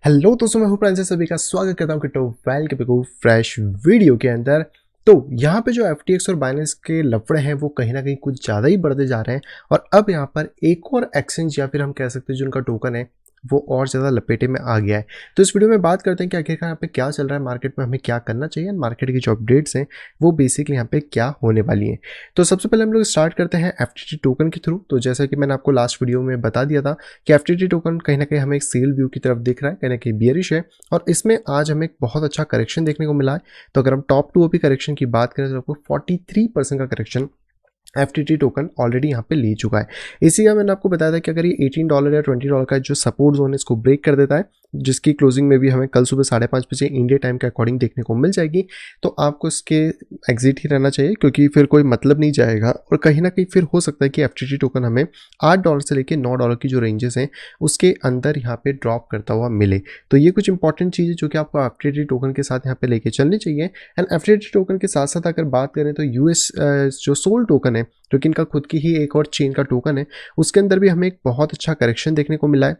Hello दोस्तों, मैं हूं प्रांजल, सभी का स्वागत करता हूं क्रिप्टो वेल के फ्रेश वीडियो के अंदर। तो यहाँ पे जो FTX और बाइनेंस के लफड़े हैं वो कहीं ना कहीं कुछ ज़्यादा ही बढ़ते जा रहे हैं और अब यहाँ पर एक और एक्सचेंज या फिर हम कह सकते हैं जो उनका टोकन है वो और ज़्यादा लपेटे में आ गया है। तो इस वीडियो में बात करते हैं कि आखिरकार यहाँ पे क्या चल रहा है मार्केट में, हमें क्या करना चाहिए, मार्केट की जो अपडेट्स हैं वो बेसिकली यहाँ पे क्या होने वाली हैं। तो सबसे पहले हम लोग स्टार्ट करते हैं FTT टोकन के थ्रू। तो जैसा कि मैंने आपको लास्ट वीडियो में बता दिया था कि FTT टोकन कहीं ना कहीं हमें एक सेल व्यू की तरफ दिख रहा है, कहीं ना कहीं बियरिश है और इसमें आज हमें एक बहुत अच्छा करेक्शन देखने को मिला है। तो अगर हम टॉप टू ओपी करेक्शन की बात करें तो आपको 43% का करेक्शन FTT टोकन ऑलरेडी यहाँ पे ले चुका है। इसी का मैंने आपको बताया था कि अगर ये $18 या $20 का जो सपोर्ट जोन है इसको ब्रेक कर देता है, जिसकी क्लोजिंग में भी हमें कल सुबह 5:30 बजे इंडिया टाइम के अकॉर्डिंग देखने को मिल जाएगी, तो आपको इसके एग्जिट ही रहना चाहिए क्योंकि फिर कोई मतलब नहीं जाएगा और कहीं ना कहीं फिर हो सकता है कि FTT टोकन हमें $8 से लेकर $9 की जो रेंजेस हैं उसके अंदर यहाँ पे ड्रॉप करता हुआ मिले। तो ये कुछ इंपॉर्टेंट चीज़ है जो कि आपको FTT टोकन के साथ यहाँ पे लेके चलनी चाहिए। एंड FTT टोकन के साथ साथ अगर बात करें तो US जो सोल टोकन है जो कि इनका खुद की ही एक और चेन का टोकन है, उसके अंदर भी हमें एक बहुत अच्छा करेक्शन देखने को मिला है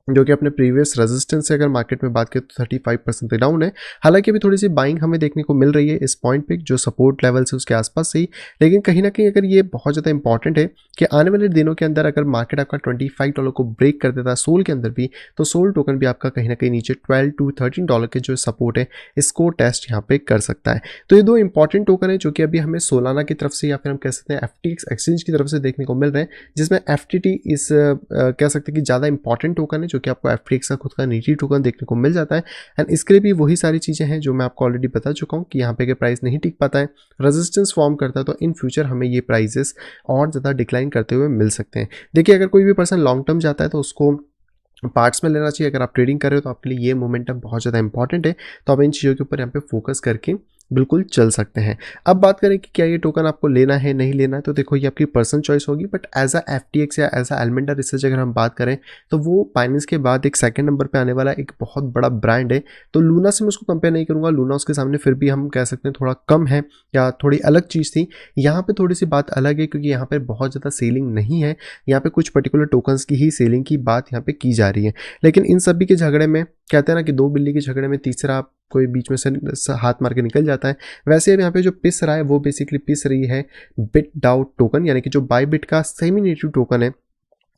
जो कि अपने प्रीवियस रेजिस्टेंस से अगर मार्केट में बात करें तो 35% तक डाउन है। हालांकि अभी थोड़ी सी बाइंग हमें देखने को मिल रही है इस पॉइंट पे जो सपोर्ट लेवल से उसके आसपास से ही, लेकिन कहीं ना कहीं अगर ये बहुत ज़्यादा इंपॉर्टेंट है कि आने वाले दिनों के अंदर अगर मार्केट आपका $25 को ब्रेक कर देता है सोल के अंदर भी, तो सोल टोकन भी आपका कहीं ना कहीं नीचे $12 to $13 के जो सपोर्ट है इसको टेस्ट यहाँ पे कर सकता है। तो ये दो इंपॉर्टेंट टोकन है जो कि अभी हमें सोलाना की तरफ से या फिर हम कह सकते हैं FTX एक्सचेंज की तरफ से देखने को मिल रहे हैं, जिसमें FTT इस कह सकते हैं कि ज़्यादा इंपॉर्टेंट टोकन है जो कि आपको FTX का खुद का निजी टोकन देखने को मिल जाता है। एंड इसके लिए भी वही सारी चीज़ें हैं जो मैं आपको ऑलरेडी बता चुका हूँ कि यहाँ पे अगर प्राइस नहीं टिक पाता है, रेजिस्टेंस फॉर्म करता है, तो इन फ्यूचर हमें ये प्राइसेस और ज़्यादा डिक्लाइन करते हुए मिल सकते हैं। देखिए, अगर कोई भी पर्सन लॉन्ग टर्म जाता है तो उसको पार्ट्स में लेना चाहिए। अगर आप ट्रेडिंग कर रहे हो तो आपके लिए ये मोमेंटम बहुत ज़्यादा इंपॉर्टेंट है, तो आप इन चीज़ों के ऊपर यहाँ पे फोकस करके बिल्कुल चल सकते हैं। अब बात करें कि क्या ये टोकन आपको लेना है नहीं लेना है, तो देखो ये आपकी पर्सनल चॉइस होगी, बट एज अ FTX या एज अ एलिमेंटा रिसर्च अगर हम बात करें तो वो बाइनेंस के बाद एक सेकंड नंबर पे आने वाला एक बहुत बड़ा ब्रांड है। तो लूना से मैं उसको कंपेयर नहीं करूँगा, लूना उसके सामने फिर भी हम कह सकते हैं थोड़ा कम है या थोड़ी अलग चीज़ थी। यहाँ पर थोड़ी सी बात अलग है क्योंकि यहाँ पर बहुत ज़्यादा सेलिंग नहीं है, यहाँ पर कुछ पर्टिकुलर टोकन्स की ही सेलिंग की बात यहाँ पर की जा रही है। लेकिन इन सभी के झगड़े में कहते हैं ना कि दो बिल्ली के झगड़े में तीसरा कोई बीच में से हाथ मार के निकल जाता है, वैसे अब यहाँ पे जो पिस रहा है वो बेसिकली पिस रही है बिटडाओ टोकन, यानी कि जो बाइबिट का सेमी नेटिव टोकन है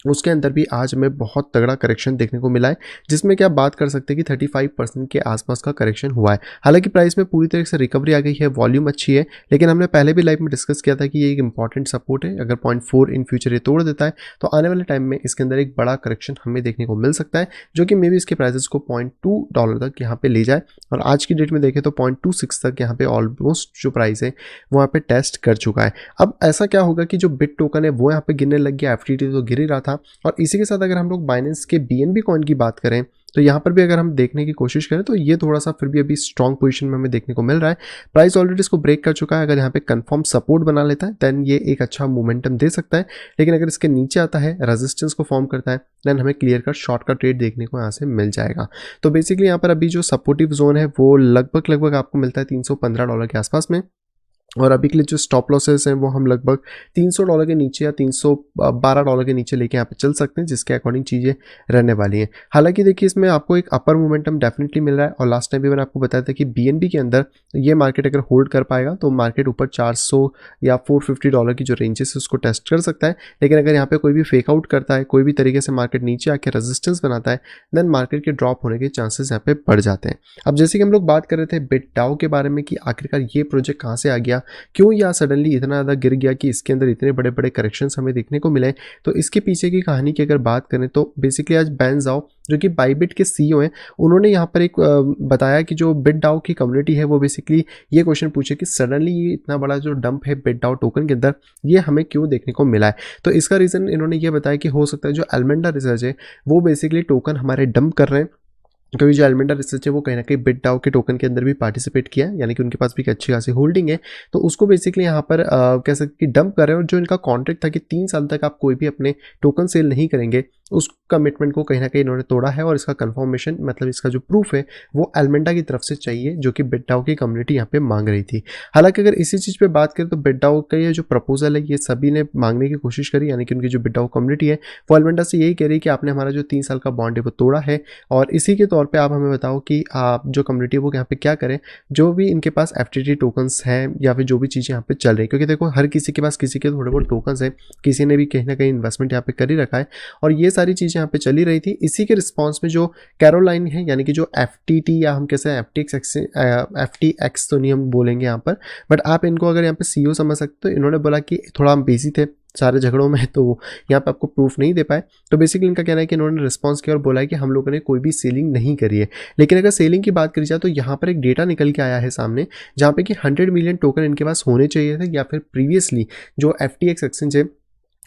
उसके अंदर भी आज हमें बहुत तगड़ा करेक्शन देखने को मिला है, जिसमें क्या बात कर सकते हैं कि 35% के आसपास का करेक्शन हुआ है। हालांकि प्राइस में पूरी तरह से रिकवरी आ गई है, वॉल्यूम अच्छी है, लेकिन हमने पहले भी लाइव में डिस्कस किया था कि ये एक इंपॉर्टेंट सपोर्ट है। अगर 0.4 इन फ्यूचर ये तोड़ देता है तो आने वाले टाइम में इसके अंदर एक बड़ा करेक्शन हमें देखने को मिल सकता है, जो कि मे बी इसके प्राइसेस को $0.2 तक यहाँ पे ले जाए। और आज की डेट में देखें तो 0.26 तक यहाँ पे ऑलमोस्ट जो प्राइस है वो यहाँ पे टेस्ट कर चुका है। अब ऐसा क्या होगा कि जो बिट टोकन है वो यहाँ पे गिरने लग गया, FTT तो गिर ही रहा था। और इसी के साथ अगर हम लोग बाइनेंस के BNB कॉइन की बात करें तो यहाँ पर भी अगर हम देखने की कोशिश करें तो ये थोड़ा सा फिर भी अभी स्ट्रॉन्ग पोजीशन में हमें देखने को मिल रहा है। प्राइस ऑलरेडी इसको ब्रेक कर चुका है, अगर यहाँ पे कंफर्म सपोर्ट बना लेता है देन ये एक अच्छा मोमेंटम दे सकता है, लेकिन अगर इसके नीचे आता है, रेजिस्टेंस को फॉर्म करता है, देन हमें क्लियर कट शॉर्ट का ट्रेड देखने को यहाँ से मिल जाएगा। तो बेसिकली यहाँ पर अभी जो सपोर्टिव जोन है वो लगभग आपको मिलता है $315 के आसपास में, और अभी के लिए जो स्टॉप लॉसेस हैं वो हम लगभग $300 के नीचे या $312 के नीचे लेके यहाँ पे चल सकते हैं, जिसके अकॉर्डिंग चीज़ें रहने वाली हैं। हालांकि देखिए इसमें आपको एक अपर मोमेंटम डेफिनेटली मिल रहा है, और लास्ट टाइम भी मैंने आपको बताया था कि BNB के अंदर ये मार्केट अगर होल्ड कर पाएगा तो मार्केट ऊपर 400 या $450 की जो रेंजेस है उसको टेस्ट कर सकता है। लेकिन अगर यहाँ पे कोई भी फेक आउट करता है, कोई भी तरीके से मार्केट नीचे आके रेजिस्टेंस बनाता है, देन मार्केट के ड्रॉप होने के चांसेस यहाँ पे बढ़ जाते हैं। अब जैसे कि हम लोग बात कर रहे थे बिटडाओ के बारे में कि आखिरकार ये प्रोजेक्ट कहाँ से आ गया, क्यों या सडनली इतना ज़्यादा गिर गया कि इसके अंदर इतने बड़े बड़े करेक्शंस हमें देखने को मिले। तो इसके पीछे की कहानी की अगर बात करें तो बेसिकली आज बैन जाओ जो कि बाइबिट के CEO हैं, उन्होंने यहाँ पर एक बताया कि जो बिटडाओ की कम्युनिटी है वो बेसिकली ये क्वेश्चन पूछे कि सडनली ये इतना बड़ा जो डंप है बिटडाओ टोकन के अंदर ये हमें क्यों देखने को मिला है। तो इसका रीज़न इन्होंने ये बताया कि हो सकता है जो एलिमेंटा रिसर्च है वो बेसिकली टोकन हमारे डंप कर रहे हैं, क्योंकि जो एलिमेंटा रिसर्च है वो कहीं ना कहीं बिटडाओ के टोकन के अंदर भी पार्टिसिपेट किया है, यानी कि उनके पास भी एक अच्छी खासी होल्डिंग है। तो उसको बेसिकली यहाँ पर कह सकते कि डंप कर रहे हैं, और जो इनका कॉन्ट्रैक्ट था कि 3 साल तक आप कोई भी अपने टोकन सेल नहीं करेंगे उस कमिटमेंट को कहीं ना कहीं इन्होंने तोड़ा है, और इसका कंफर्मेशन मतलब इसका जो प्रूफ है वो एलमेंडा की तरफ से चाहिए, जो कि बिटडाओ की कम्युनिटी यहाँ पे मांग रही थी। हालांकि अगर इसी चीज़ पे बात करें तो बिटडाओ का ये जो प्रपोजल है ये सभी ने मांगने की कोशिश करी, यानी कि उनकी जो बिटडाओ कम्युनिटी है वो एलमेंडा से यही कह रही है कि आपने हमारा जो 3 साल का बॉन्ड है वो तोड़ा है, और इसी के तौर पर आप हमें बताओ कि आप जो कम्युनिटी है वो यहाँ पे क्या करें, जो भी इनके पास FTT टोकन्स हैं या फिर जो भी चीज़ें यहाँ पे चल रही है, क्योंकि देखो हर किसी के पास किसी के थोड़े बहुत टोकन्स हैं, किसी ने भी कहीं ना कहीं इन्वेस्टमेंट यहाँ पे कर ही रखा है, और ये सारी चीज़ें यहाँ पे चली रही थी। इसी के रिस्पॉन्स में जो कैरोलाइन है, यानी कि जो FTT या हम कैसे FTX तो नहीं हम बोलेंगे यहाँ पर, बट आप इनको अगर यहाँ पे CEO समझ सकते हो, इन्होंने बोला कि थोड़ा हम बिजी थे सारे झगड़ों में, तो यहाँ पे आपको प्रूफ नहीं दे पाए। तो बेसिकली इनका कहना है कि इन्होंने रिस्पांस किया और बोला है कि हम लोगों ने कोई भी सेलिंग नहीं करी है। लेकिन अगर सेलिंग की बात करी जाए तो यहाँ पर एक डेटा निकल के आया है सामने, जहाँ पे कि 100 मिलियन टोकन इनके पास होने चाहिए थे, या फिर प्रीवियसली जो FTX एक्सचेंज है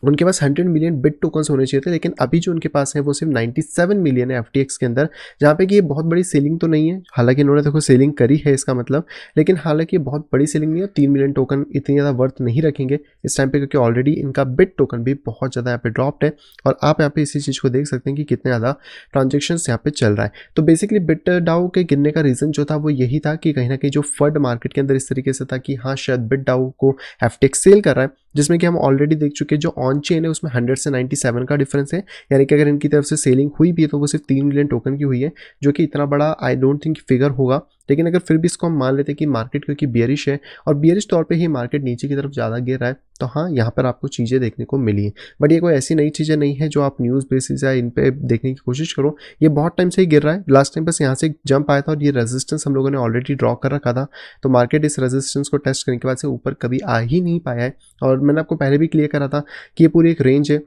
उनके पास 100 मिलियन बिट टोकन्स होने चाहिए थे, लेकिन अभी जो उनके पास है वो सिर्फ 97 मिलियन है FTX के अंदर, जहाँ पे कि ये बहुत बड़ी सेलिंग तो नहीं है। हालांकि इन्होंने देखो सेलिंग करी है इसका मतलब, लेकिन हालांकि ये बहुत बड़ी सेलिंग नहीं है। 3 मिलियन टोकन इतनी ज़्यादा वर्थ नहीं रखेंगे इस टाइम पे, क्योंकि ऑलरेडी इनका बिट टोकन भी बहुत ज़्यादा यहाँ पे ड्रॉप्ड है, और आप यहाँ पे इसी चीज़ को देख सकते हैं कि कितने ज़्यादा ट्रांजेक्शन यहाँ पे चल रहा है। तो बेसिकली बिटडाओ के गिरने का रीज़न जो था वो यही था कि कहीं ना कहीं जो फंड मार्केट के अंदर इस तरीके से था कि हाँ शायद बिटडाओ को FTX सेल कर रहा है, जिसमें कि हम ऑलरेडी देख चुके हैं जो ऑन चेन है उसमें 100 से 97 का डिफरेंस है, यानी कि अगर इनकी तरफ से सेलिंग हुई भी है तो वो सिर्फ 3 मिलियन टोकन की हुई है, जो कि इतना बड़ा आई डोंट थिंक फिगर होगा। लेकिन अगर फिर भी इसको हम मान लेते हैं कि मार्केट क्योंकि बियरिश है और बियरिश तौर पे ही मार्केट नीचे की तरफ ज़्यादा गिर रहा है, तो हाँ यहाँ पर आपको चीज़ें देखने को मिली हैं। बट ये कोई ऐसी नई चीज़ें नहीं है जो आप न्यूज़ बेसिस या इन पे देखने की कोशिश करो, ये बहुत टाइम से ही गिर रहा है। लास्ट टाइम बस यहाँ से जंप आया था और ये रेजिस्टेंस हम लोगों ने ऑलरेडी ड्रॉ कर रखा था, तो मार्केट इस रेजिस्टेंस को टेस्ट करने के बाद से ऊपर कभी आ ही नहीं पाया है। और मैंने आपको पहले भी क्लियर करा था कि ये पूरी एक रेंज है,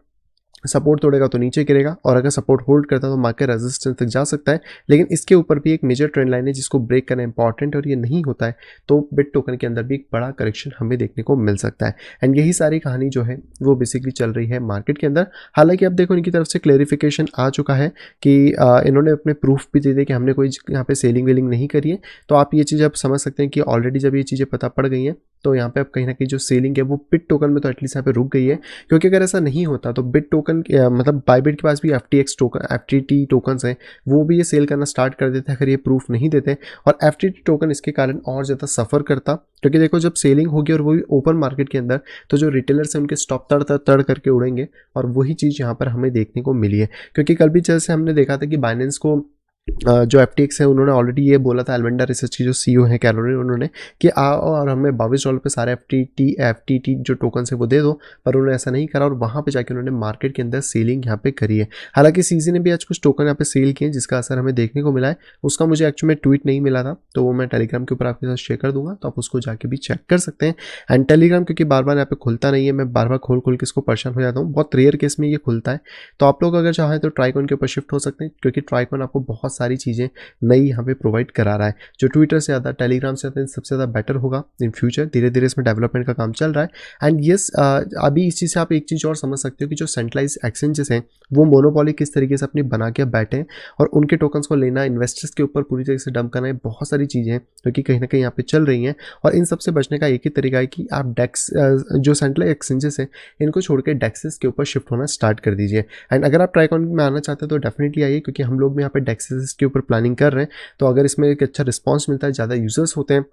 सपोर्ट तोड़ेगा तो नीचे गिरेगा, और अगर सपोर्ट होल्ड करता है तो मार्केट रेजिस्टेंस तक जा सकता है। लेकिन इसके ऊपर भी एक मेजर ट्रेंड लाइन है जिसको ब्रेक करना इंपॉर्टेंट है, और ये नहीं होता है तो बिट टोकन के अंदर भी एक बड़ा करेक्शन हमें देखने को मिल सकता है। एंड यही सारी कहानी जो है वो बेसिकली चल रही है मार्केट के अंदर। हालांकि अब देखो इनकी तरफ से क्लेरिफिकेशन आ चुका है कि इन्होंने अपने प्रूफ भी दे दिए कि हमने कोई यहाँ पे सेलिंग वेलिंग नहीं करी है। तो आप ये चीज़ आप समझ सकते हैं कि ऑलरेडी जब ये चीज़ें पता पड़ गई हैं तो यहाँ पे अब कहीं ना कहीं जो सेलिंग है वो बिट टोकन में तो एटलीस्ट यहाँ पे रुक गई है, क्योंकि अगर ऐसा नहीं होता तो बिट टोकन मतलब बाइबिट के पास भी FTX टोकन FTT टोकन्स हैं, वो भी ये सेल करना स्टार्ट कर देते अगर ये प्रूफ नहीं देते, और FTT टोकन इसके कारण और ज़्यादा सफ़र करता। क्योंकि देखो जब सेलिंग होगी और वो भी ओपन मार्केट के अंदर, तो जो रिटेलर्स हैं उनके स्टॉप तड़ तड़ तड़ करके उड़ेंगे, और वही चीज़ यहाँ पर हमें देखने को मिली है। क्योंकि कल भी जैसे हमने देखा था कि बाइनेंस को जो FTX है उन्होंने ऑलरेडी ये बोला था, एलमेंडा रिसर्च की जो CEO है कैरोलिन, उन्होंने कि आओ और हमें $22 पे सारे FTT जो टोकन है वो दे दो, पर उन्होंने ऐसा नहीं करा और वहाँ पे जाके उन्होंने मार्केट के अंदर सेलिंग यहाँ पे करी है। हालांकि सीजी ने भी आज कुछ टोकन यहाँ पे सेल किए जिसका असर हमें देखने को मिला है, उसका मुझे एक्चुअली में ट्वीट नहीं मिला था, तो वो मैं टेलीग्राम के ऊपर आपके साथ शेयर कर दूंगा, तो आप उसको जाके भी चेक कर सकते हैं। एंड टेलीग्राम क्योंकि बार बार यहाँ पे खुलता नहीं है, मैं बार बार खोल के इसको परेशान हो जाता हूँ, बहुत रेयर केस में ये खुलता है। तो आप लोग अगर चाहें तो ट्राइकॉन के ऊपर शिफ्ट हो सकते हैं, क्योंकि ट्राइकॉन आपको बहुत सारी चीज़ें नई यहाँ पे प्रोवाइड करा रहा है, जो ट्विटर से ज़्यादा टेलीग्राम से ज़्यादा सबसे ज़्यादा बेटर होगा इन फ्यूचर। धीरे धीरे इसमें डेवलपमेंट का काम चल रहा है। एंड यस अभी इस चीज़ से आप एक चीज़ और समझ सकते हो कि जो सेंट्रलाइज एक्सचेंजेस हैं वो मोनोपोली किस तरीके से अपनी बना के बैठे हैं, और उनके टोकन्स को लेना इन्वेस्टर्स के ऊपर पूरी तरीके से डंप करना है। बहुत सारी चीज़ें हैं जो कि कहीं ना कहीं यहाँ पे चल रही हैं, और इन सबसे बचने का एक ही तरीका है कि आप डेक्स जो सेंट्रल एक्सचेंजेस हैं इनको छोड़ के डेक्सेस के ऊपर शिफ्ट होना स्टार्ट कर दीजिए। एंड अगर आप ट्राइकॉन में आना चाहते हैं तो डेफिनेटली आइए, क्योंकि हम लोग भी यहाँ पे डेक्सेस के ऊपर प्लानिंग कर रहे हैं। तो अगर इसमें एक अच्छा रिस्पांस मिलता है, ज़्यादा यूजर्स होते हैं,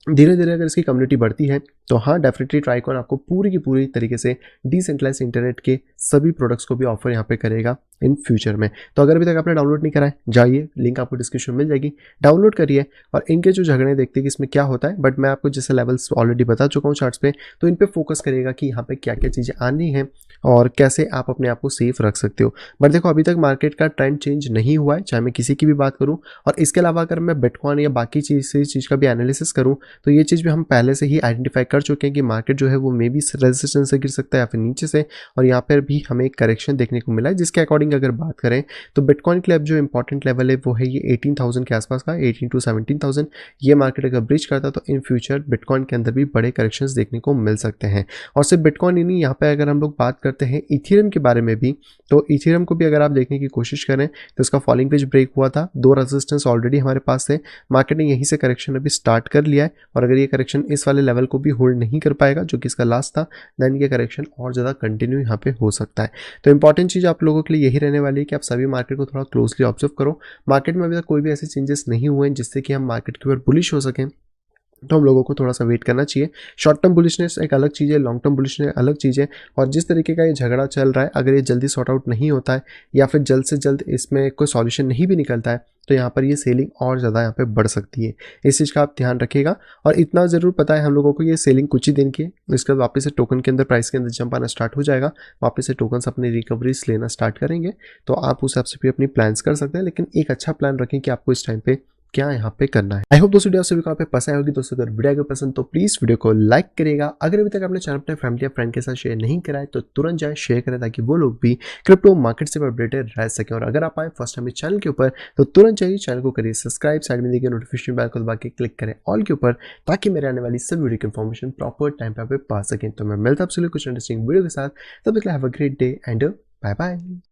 धीरे धीरे अगर इसकी कम्युनिटी बढ़ती है, तो हाँ डेफिनेटली ट्राइकॉन आपको पूरी की पूरी तरीके से डिसेंट्रलाइज इंटरनेट के सभी प्रोडक्ट्स को भी ऑफर यहाँ पे करेगा इन फ्यूचर में। तो अगर अभी तक आपने डाउनलोड नहीं करा है, जाइए, लिंक आपको डिस्क्रिप्शन में मिल जाएगी, डाउनलोड करिए और इनके जो झगड़े देखते हैं कि इसमें क्या होता है। बट मैं आपको जैसे लेवल्स ऑलरेडी बता चुका हूँ चार्ट्स पे, तो इन पे फोकस करिएगा कि यहाँ पे क्या क्या चीज़ें आनी है और कैसे आप अपने आप को सेफ रख सकते हो। बट देखो अभी तक मार्केट का ट्रेंड चेंज नहीं हुआ है, चाहे मैं किसी की भी बात करूँ। और इसके अलावा अगर मैं बिटकॉइन या बाकी चीज़ का भी एनालिसिस करूँ, तो ये चीज़ भी हम पहले से ही आइडेंटिफाई कर चुके हैं कि मार्केट जो है वो मे बी रेजिस्टेंस से गिर सकता है या फिर नीचे से, और यहाँ पर भी हमें एक करेक्शन देखने को मिला है। जिसके अकॉर्डिंग अगर बात करें तो बिटकॉइन के लिए अब जो इंपॉर्टेंट लेवल है वो है ये 18,000 के आसपास का, 18 to 17,000। ये मार्केट अगर ब्रीच करता तो इन फ्यूचर बिटकॉइन के अंदर भी बड़े करेक्शंस देखने को मिल सकते हैं। और सिर्फ बिटकॉइन ही नहीं, यहाँ पर अगर हम लोग बात करते हैं इथेरियम के बारे में भी, तो इथेरियम को भी अगर आप देखने की कोशिश करें तो इसका फॉलिंग पेज ब्रेक हुआ था, 2 रेजिस्टेंस ऑलरेडी हमारे पास है, मार्केट ने यहीं से करेक्शन अभी स्टार्ट कर लिया है। और अगर ये करेक्शन इस वाले लेवल को भी होल्ड नहीं कर पाएगा जो कि इसका लास्ट था, देन ये करेक्शन और ज़्यादा कंटिन्यू यहाँ पे हो सकता है। तो इंपॉर्टेंट चीज़ आप लोगों के लिए यही रहने वाली है कि आप सभी मार्केट को थोड़ा क्लोजली ऑब्जर्व करो। मार्केट में अभी तक कोई भी ऐसे चेंजेस नहीं हुए हैं जिससे कि हम मार्केट के ऊपर बुलिश हो सकें, तो हम लोगों को थोड़ा सा वेट करना चाहिए। शॉर्ट टर्म बुलिशनेस एक अलग चीज़ है, लॉन्ग टर्म बुलिशनेस अलग चीज़ है। और जिस तरीके का ये झगड़ा चल रहा है, अगर ये जल्दी सॉर्ट आउट नहीं होता है या फिर जल्द से जल्द इसमें कोई सॉल्यूशन नहीं भी निकलता है, तो यहाँ पर ये सेलिंग और ज़्यादा यहाँ पे बढ़ सकती है। इस चीज़ का आप ध्यान रखिएगा। और इतना ज़रूर पता है हम लोगों को, ये सेलिंग कुछ ही दिन की है, इसके बाद वापस से टोकन के अंदर प्राइस के अंदर जंप आना स्टार्ट हो जाएगा, वापस से टोकन्स अपनी रिकवरीज लेना स्टार्ट करेंगे। तो आप उस हिसाब से भी अपनी प्लान्स कर सकते हैं, लेकिन एक अच्छा प्लान रखें कि आपको इस टाइम पे क्या यहाँ पे करना है। आई होप दोस्तों वीडियो सभी को यहाँ पे पसंद होगी। दोस्तों अगर वीडियो को पसंद तो प्लीज वीडियो को लाइक करेगा। अगर अभी तक आपने चैनल अपने फैमिली या फ्रेंड के साथ शेयर नहीं करा है तो तुरंत जाए शेयर करें, ताकि वो लोग भी क्रिप्टो मार्केट से अपडेटेड रह सकें। और अगर आप आए फर्स्ट टाइम इस चैनल के ऊपर तो तुरंत जाइए चैनल को करिए सब्सक्राइब, साइड में देखिए नोटिफिकेशन बेल को दबा के क्लिक करें ऑल के ऊपर, ताकि मेरे आने वाली सब वीडियो की इन्फॉर्मेशन प्रॉपर टाइम पे आप पा सकें। तो मैं मिलता हूं आपसे कुछ इंटरेस्टिंग वीडियो के साथ, तब तक have a great day and bye bye.